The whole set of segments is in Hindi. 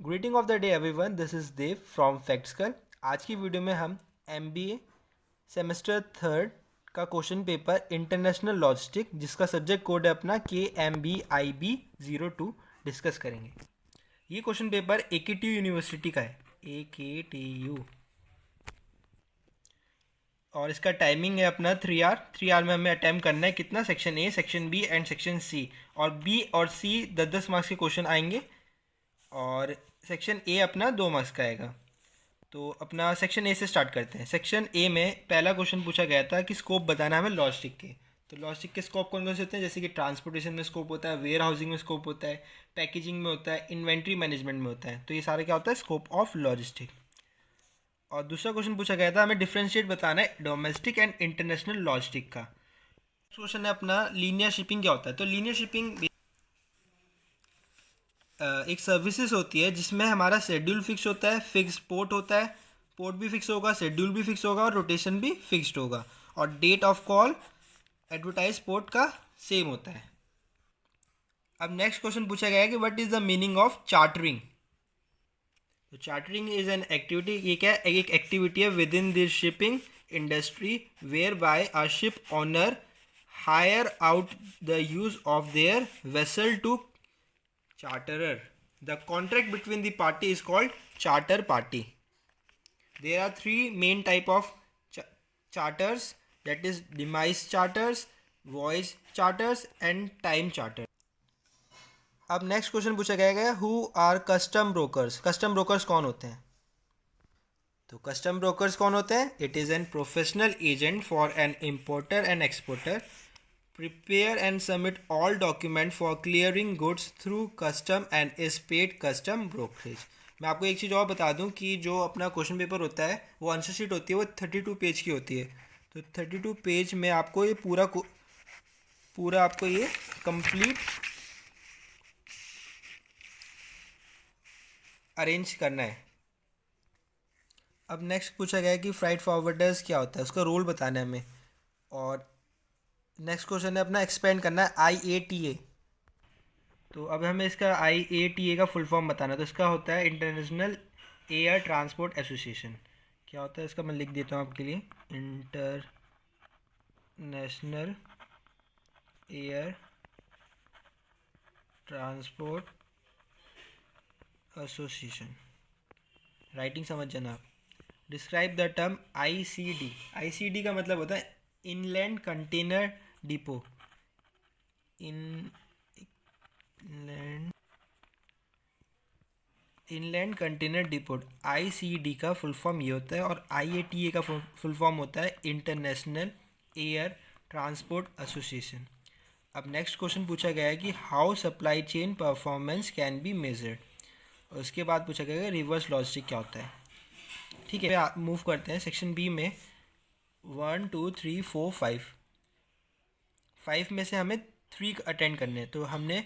Greeting of the day everyone, this is Dev from फैक्ट्सकल। आज की वीडियो में हम एमबीए सेमेस्टर थर्ड का क्वेश्चन पेपर इंटरनेशनल लॉजिस्टिक, जिसका सब्जेक्ट कोड है अपना KMBIB02, डिस्कस करेंगे। ये क्वेश्चन पेपर AKTU यूनिवर्सिटी का है, AKTU, और इसका टाइमिंग है अपना 3 आवर। 3 आवर में हमें अटैम्प्ट करना है कितना, section A, section B and section C. और बी और सी 10-10 मार्क्स के क्वेश्चन आएंगे और सेक्शन ए अपना 2 मार्क्स का आएगा। तो अपना सेक्शन ए से स्टार्ट करते हैं। सेक्शन ए में पहला क्वेश्चन पूछा गया था कि स्कोप बताना है हमें लॉजिस्टिक के। तो लॉजिस्टिक के स्कोप कौन कौन से होते हैं, जैसे कि ट्रांसपोर्टेशन में स्कोप होता है, वेयर हाउसिंग में स्कोप होता है, पैकेजिंग में होता है, इन्वेंट्री मैनेजमेंट में होता है। तो ये सारे क्या होता है, स्कोप ऑफ लॉजिस्टिक। और दूसरा क्वेश्चन पूछा गया था हमें डिफ्रेंशिएट बताना है डोमेस्टिक एंड इंटरनेशनल लॉजिस्टिक का। क्वेश्चन है अपना लीनियर शिपिंग क्या होता है। तो लीनियर शिपिंग एक सर्विसेज होती है जिसमें हमारा शेड्यूल फिक्स होता है, फिक्स पोर्ट होता है, पोर्ट भी फिक्स होगा, शेड्यूल भी फिक्स होगा और रोटेशन भी फिक्स्ड होगा, और date of call advertise port का सेम होता है। अब नेक्स्ट क्वेश्चन पूछा गया है कि what is the meaning of chartering. तो चार्टरिंग इज एन एक्टिविटी, ये क्या है, एक एक्टिविटी है within this shipping industry whereby a ship owner hire out the use of their vessel to charterer. The contract between the party is called charter party. There are three main type of charters, that is demise charters, voyage charters and time charter. अब नेक्स्ट क्वेश्चन पूछा गया है who are custom brokers. Custom brokers कौन होते हैं। तो कस्टम ब्रोकर्स कौन होते हैं, it is an professional agent for an importer and exporter, prepare and submit all document for clearing goods through custom and is paid custom brokerage। मैं आपको एक चीज़ और बता दूं कि जो अपना क्वेश्चन पेपर होता है वो आंसर शीट होती है, वो 32 पेज की होती है। तो 32 पेज में आपको ये पूरा आपको ये कंप्लीट अरेंज करना है। अब नेक्स्ट पूछा गया है कि फ्राइट फॉरवर्डर्स क्या होता है, उसका रोल बताना है हमें। और नेक्स्ट क्वेश्चन है अपना एक्सपेंड करना है IATA। तो अब हमें इसका IATA का फुल फॉर्म बताना है। तो इसका होता है इंटरनेशनल एयर ट्रांसपोर्ट एसोसिएशन। क्या होता है इसका, मैं लिख देता हूँ आपके लिए, international air transport association. Writing समझ जाना आप। Describe the term ICD। ICD का मतलब होता है inland container depot. Inland container depot, ICD का फुल फॉर्म ये होता है। और IATA का फुल फॉर्म होता है इंटरनेशनल एयर ट्रांसपोर्ट एसोसिएशन। अब नेक्स्ट क्वेश्चन पूछा गया है कि how supply chain performance can be measured. और उसके बाद पूछा गया है रिवर्स लॉजिस्टिक क्या होता है। ठीक है, मूव करते हैं सेक्शन बी में। 1 2 3 4 5 में से हमें 3 अटेंड करने हैं। तो हमने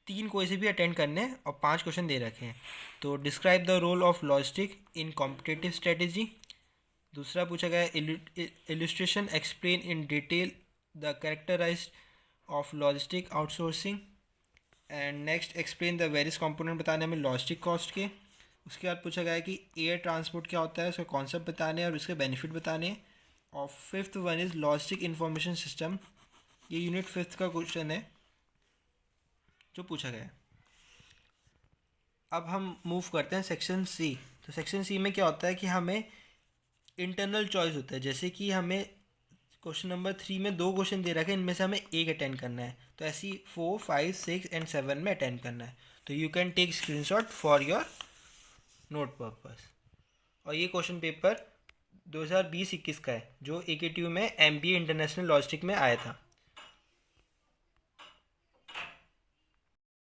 3 कोई से भी अटेंड करने हैं और 5 क्वेश्चन दे रखे हैं। तो describe the role of logistic in competitive strategy. दूसरा पूछा गया illustration explain in detail the characterize of logistic outsourcing. And next explain the various component बताने हमें लॉजिस्टिक कॉस्ट के। उसके बाद पूछा गया है कि एयर ट्रांसपोर्ट क्या होता है, उसका कॉन्सेप्ट बताने और उसके बेनिफिट बताने हैं। और fifth one is logistic information system. ये यूनिट 5 का क्वेश्चन है जो पूछा गया है। अब हम मूव करते हैं सेक्शन सी। तो सेक्शन सी में क्या होता है कि हमें इंटरनल चॉइस होता है। जैसे कि हमें क्वेश्चन नंबर 3 में 2 क्वेश्चन दे रखे हैं, इनमें से हमें एक अटेंड करना है। तो ऐसी 4 5 6 एंड 7 में अटेंड करना है। तो you can take screenshot for your note purpose. और ये क्वेश्चन पेपर 2020-21 का है जो AKTU में MBA इंटरनेशनल लॉजिस्टिक में आया था।